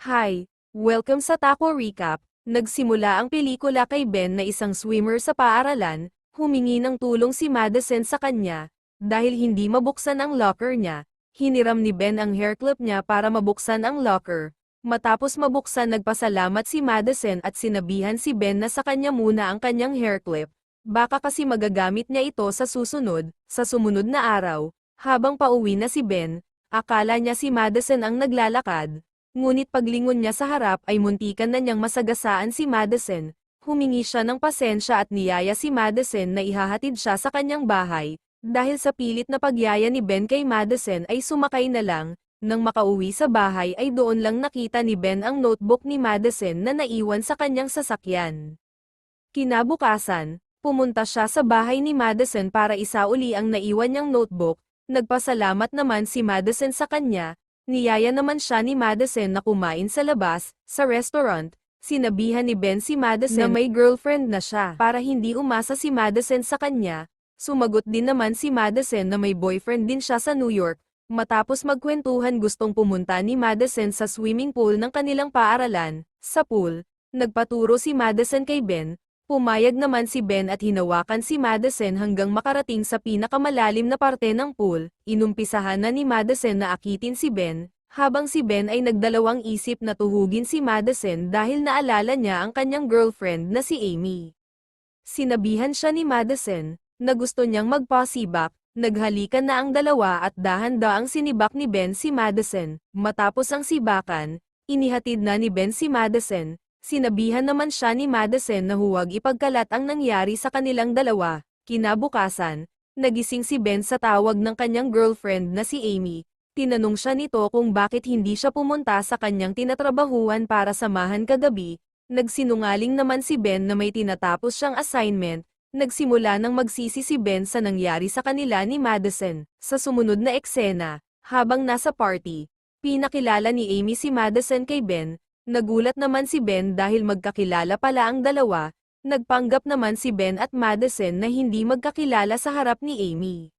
Hi! Welcome sa Taco Recap. Nagsimula ang pelikula kay Ben na isang swimmer sa paaralan, humingi ng tulong si Madison sa kanya, dahil hindi mabuksan ang locker niya. Hiniram ni Ben ang hair clip niya para mabuksan ang locker. Matapos mabuksan nagpasalamat si Madison at sinabihan si Ben na sa kanya muna ang kanyang hair clip. Baka kasi magagamit niya ito sa sumunod na araw. Habang pauwi na si Ben, akala niya si Madison ang naglalakad. Ngunit paglingon niya sa harap ay muntikan na niyang masagasaan si Madison. Humingi siya ng pasensya at niyaya si Madison na ihahatid siya sa kanyang bahay. Dahil sa pilit na pagyaya ni Ben kay Madison ay sumakay na lang. Nang makauwi sa bahay ay doon lang nakita ni Ben ang notebook ni Madison na naiwan sa kanyang sasakyan. Kinabukasan, pumunta siya sa bahay ni Madison para isauli ang naiwan niyang notebook. Nagpasalamat naman si Madison sa kanya. Niyaya naman siya ni Madison na kumain sa labas, sa restaurant. Sinabihan ni Ben si Madison na may girlfriend na siya. Para hindi umasa si Madison sa kanya, sumagot din naman si Madison na may boyfriend din siya sa New York. Matapos magkwentuhan gustong pumunta ni Madison sa swimming pool ng kanilang paaralan. Sa pool, nagpaturo si Madison kay Ben. Pumayag naman si Ben at hinawakan si Madison hanggang makarating sa pinakamalalim na parte ng pool. Inumpisahan na ni Madison na akitin si Ben, habang si Ben ay nagdalawang isip na tuhugin si Madison dahil naalala niya ang kanyang girlfriend na si Amy. Sinabihan siya ni Madison, na gusto niyang magpasibak, naghalikan na ang dalawa at dahan-daang sinibak ni Ben si Madison. Matapos ang sibakan, inihatid na ni Ben si Madison. Sinabihan naman siya ni Madison na huwag ipagkalat ang nangyari sa kanilang dalawa. Kinabukasan, nagising si Ben sa tawag ng kanyang girlfriend na si Amy. Tinanong siya nito kung bakit hindi siya pumunta sa kanyang tinatrabahuan para samahan kagabi. Nagsinungaling naman si Ben na may tinatapos siyang assignment. Nagsimula nang magsisi si Ben sa nangyari sa kanila ni Madison. Sa sumunod na eksena, habang nasa party, pinakilala ni Amy si Madison kay Ben. Nagulat naman si Ben dahil magkakilala pala ang dalawa. Nagpanggap naman si Ben at Madison na hindi magkakilala sa harap ni Amy.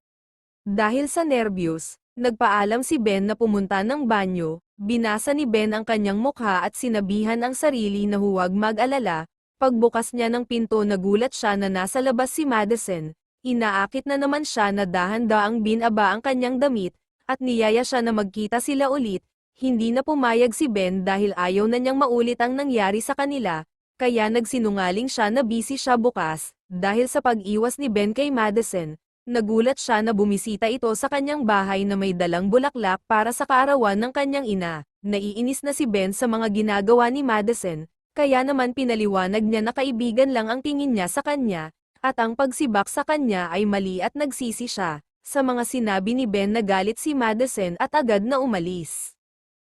Dahil sa nervyos, nagpaalam si Ben na pumunta ng banyo. Binasa ni Ben ang kanyang mukha at sinabihan ang sarili na huwag mag-alala. Pagbukas niya ng pinto nagulat siya na nasa labas si Madison. Inaakit na naman siya na dahan-daang binaba ang kanyang damit, at niyaya siya na magkita sila ulit. Hindi na pumayag si Ben dahil ayaw na niyang maulit ang nangyari sa kanila, kaya nagsinungaling siya na busy siya bukas. Dahil sa pag-iwas ni Ben kay Madison, nagulat siya na bumisita ito sa kanyang bahay na may dalang bulaklak para sa kaarawan ng kanyang ina. Naiinis na si Ben sa mga ginagawa ni Madison, kaya naman pinaliwanag niya na kaibigan lang ang tingin niya sa kanya, at ang pagsibak sa kanya ay mali at nagsisi siya. Sa mga sinabi ni Ben nagalit si Madison at agad na umalis.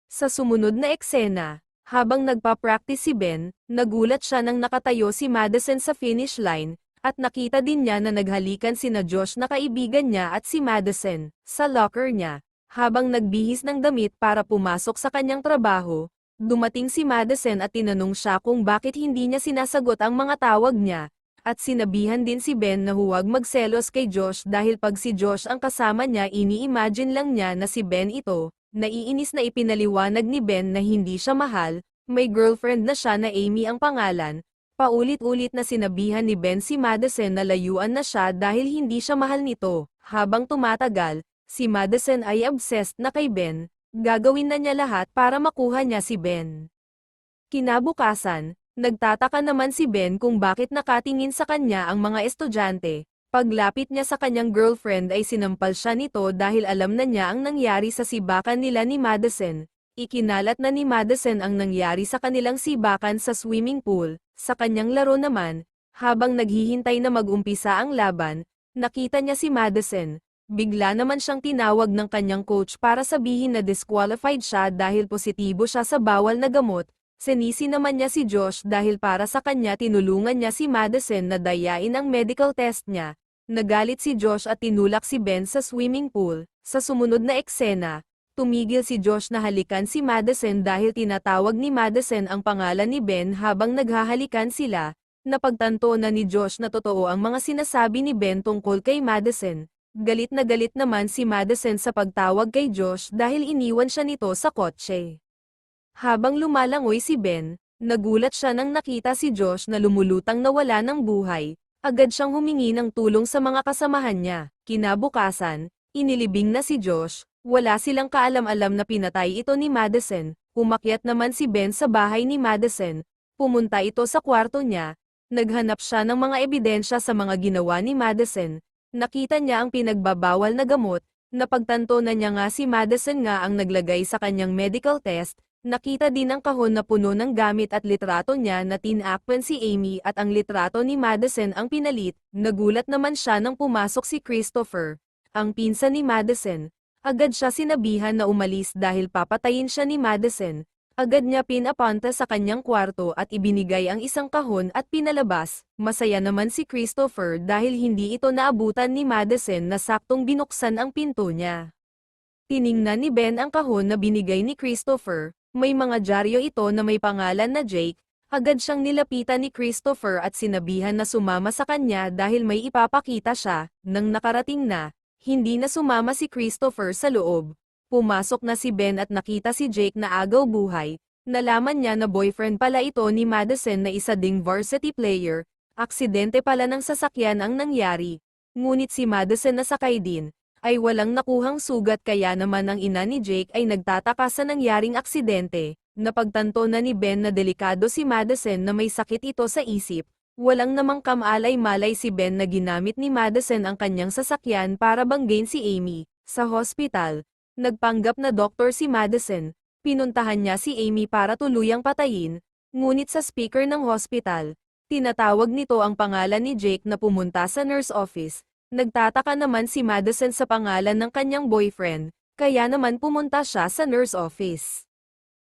Sa sumunod na eksena, habang nagpa-practice si Ben, nagulat siya nang nakatayo si Madison sa finish line, at nakita din niya na naghalikan sina Josh na kaibigan niya at si Madison, sa locker niya. Habang nagbihis ng damit para pumasok sa kanyang trabaho, dumating si Madison at tinanong siya kung bakit hindi niya sinasagot ang mga tawag niya, at sinabihan din si Ben na huwag magselos kay Josh dahil pag si Josh ang kasama niya ini-imagine lang niya na si Ben ito. Naiinis na ipinaliwanag ni Ben na hindi siya mahal, may girlfriend na siya na Amy ang pangalan. Paulit-ulit na sinabihan ni Ben si Madison na layuan na siya dahil hindi siya mahal nito. Habang tumatagal, si Madison ay obsessed na kay Ben, gagawin na niya lahat para makuha niya si Ben. Kinabukasan, nagtataka naman si Ben kung bakit nakatingin sa kanya ang mga estudyante. Paglapit niya sa kanyang girlfriend ay sinampal siya nito dahil alam na niya ang nangyari sa sibakan nila ni Madison. Ikinalat na ni Madison ang nangyari sa kanilang sibakan sa swimming pool. Sa kanyang laro naman, habang naghihintay na mag-umpisa ang laban, nakita niya si Madison. Bigla naman siyang tinawag ng kanyang coach para sabihin na disqualified siya dahil positibo siya sa bawal na gamot. Sinisi naman niya si Josh dahil para sa kanya tinulungan niya si Madison na dayain ang medical test niya. Nagalit si Josh at tinulak si Ben sa swimming pool. Sa sumunod na eksena, tumigil si Josh na halikan si Madison dahil tinatawag ni Madison ang pangalan ni Ben habang naghahalikan sila. Napagtanto na ni Josh na totoo ang mga sinasabi ni Ben tungkol kay Madison. Galit na galit naman si Madison sa pagtawag kay Josh dahil iniwan siya nito sa kotse. Habang lumalangoy si Ben, nagulat siya nang nakita si Josh na lumulutang nawala ng buhay. Agad siyang humingi ng tulong sa mga kasamahan niya. Kinabukasan, inilibing na si Josh. Wala silang kaalam-alam na pinatay ito ni Madison. Umakyat naman si Ben sa bahay ni Madison. Pumunta ito sa kwarto niya. Naghanap siya ng mga ebidensya sa mga ginawa ni Madison. Nakita niya ang pinagbabawal na gamot. Napagtanto na niya nga si Madison nga ang naglagay sa kanyang medical test. Nakita din ang kahon na puno ng gamit at litrato niya na tinakpan si Amy at ang litrato ni Madison ang pinalit. Nagulat naman siya nang pumasok si Christopher, ang pinsan ni Madison. Agad siya sinabihan na umalis dahil papatayin siya ni Madison. Agad niya pinapunta sa kanyang kwarto at ibinigay ang isang kahon at pinalabas. Masaya naman si Christopher dahil hindi ito naabutan ni Madison na saktong binuksan ang pinto niya. Tiningnan ni Ben ang kahon na binigay ni Christopher. May mga dyaryo ito na may pangalan na Jake. Agad siyang nilapitan ni Christopher at sinabihan na sumama sa kanya dahil may ipapakita siya. Nang nakarating na, hindi na sumama si Christopher sa loob. Pumasok na si Ben at nakita si Jake na agaw buhay. Nalaman niya na boyfriend pala ito ni Madison na isa ding varsity player. Aksidente pala ng sasakyan ang nangyari. Ngunit si Madison na sakay din ay walang nakuhang sugat kaya naman ang ina ni Jake ay nagtataka sa nangyaring aksidente. Napagtanto na ni Ben na delikado si Madison na may sakit ito sa isip. Walang namang kamalay-malay si Ben na ginamit ni Madison ang kanyang sasakyan para banggain si Amy. Sa hospital, nagpanggap na doktor si Madison. Pinuntahan niya si Amy para tuluyang patayin. Ngunit sa speaker ng hospital, tinatawag nito ang pangalan ni Jake na pumunta sa nurse office. Nagtataka naman si Madison sa pangalan ng kanyang boyfriend, kaya naman pumunta siya sa nurse office.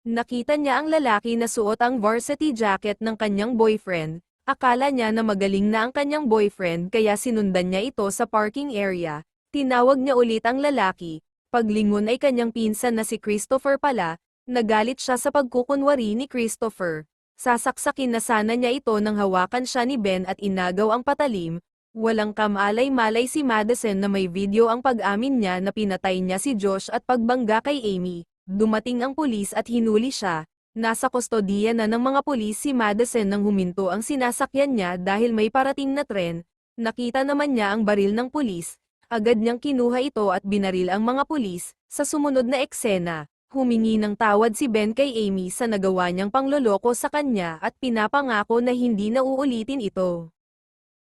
Nakita niya ang lalaki na suot ang varsity jacket ng kanyang boyfriend. Akala niya na magaling na ang kanyang boyfriend kaya sinundan niya ito sa parking area. Tinawag niya ulit ang lalaki. Paglingon ay kanyang pinsan na si Christopher pala. Nagalit siya sa pagkukunwari ni Christopher. Sasaksakin na sana niya ito nang hawakan siya ni Ben at inagaw ang patalim. Walang kamalay-malay si Madison na may video ang pag-amin niya na pinatay niya si Josh at pagbangga kay Amy. Dumating ang pulis at hinuli siya. Nasa kustodiya na ng mga pulis si Madison nang huminto ang sinasakyan niya dahil may parating na tren. Nakita naman niya ang baril ng pulis. Agad niyang kinuha ito at binaril ang mga pulis. Sa sumunod na eksena, humingi ng tawad si Ben kay Amy sa nagawa niyang pangloloko sa kanya at pinapangako na hindi na uulitin ito.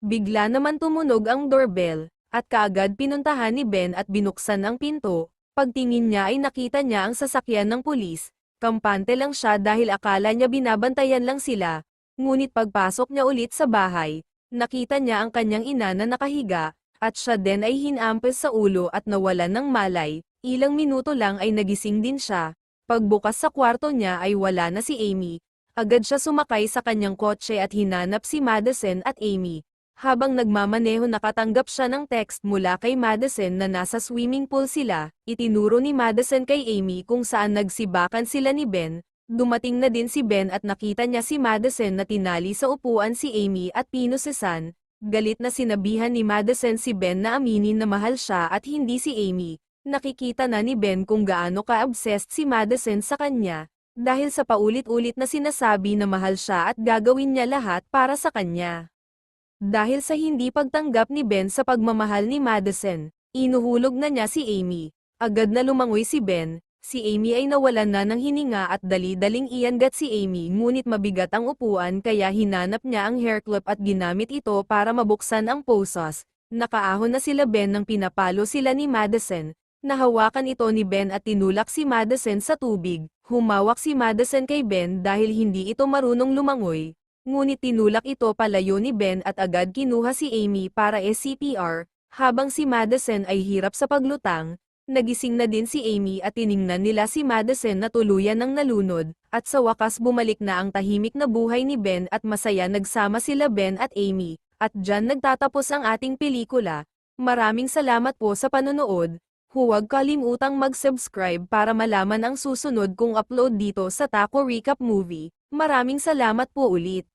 Bigla naman tumunog ang doorbell, at kaagad pinuntahan ni Ben at binuksan ang pinto. Pagtingin niya ay nakita niya ang sasakyan ng pulis. Kampante lang siya dahil akala niya binabantayan lang sila. Ngunit pagpasok niya ulit sa bahay, nakita niya ang kanyang ina na nakahiga, at siya din ay hinampes sa ulo at nawalan ng malay. Ilang minuto lang ay nagising din siya. Pagbukas sa kwarto niya ay wala na si Amy. Agad siya sumakay sa kanyang kotse at hinanap si Madison at Amy. Habang nagmamaneho nakatanggap siya ng text mula kay Madison na nasa swimming pool sila. Itinuro ni Madison kay Amy kung saan nagsibakan sila ni Ben. Dumating na din si Ben at nakita niya si Madison na tinali sa upuan si Amy at pinusesan. Galit na sinabihan ni Madison si Ben na aminin na mahal siya at hindi si Amy. Nakikita na ni Ben kung gaano ka-obsessed si Madison sa kanya. Dahil sa paulit-ulit na sinasabi na mahal siya at gagawin niya lahat para sa kanya. Dahil sa hindi pagtanggap ni Ben sa pagmamahal ni Madison, inuhulog na niya si Amy. Agad na lumangoy si Ben. Si Amy ay nawalan na ng hininga at dali-daling iangat si Amy ngunit mabigat ang upuan kaya hinanap niya ang hair clip at ginamit ito para mabuksan ang posos. Nakaahon na sila Ben nang pinapalo sila ni Madison. Nahawakan ito ni Ben at tinulak si Madison sa tubig. Humawak si Madison kay Ben dahil hindi ito marunong lumangoy. Ngunit tinulak ito palayo ni Ben at agad kinuha si Amy para CPR, habang si Madison ay hirap sa paglutang. Nagising na din si Amy at tiningnan nila si Madison na tuluyan ng nalunod, at sa wakas bumalik na ang tahimik na buhay ni Ben at masaya nagsama sila Ben at Amy, at dyan nagtatapos ang ating pelikula. Maraming salamat po sa panonood. Huwag kalimutang mag-subscribe para malaman ang susunod kong upload dito sa Taco Recap Movie. Maraming salamat po ulit.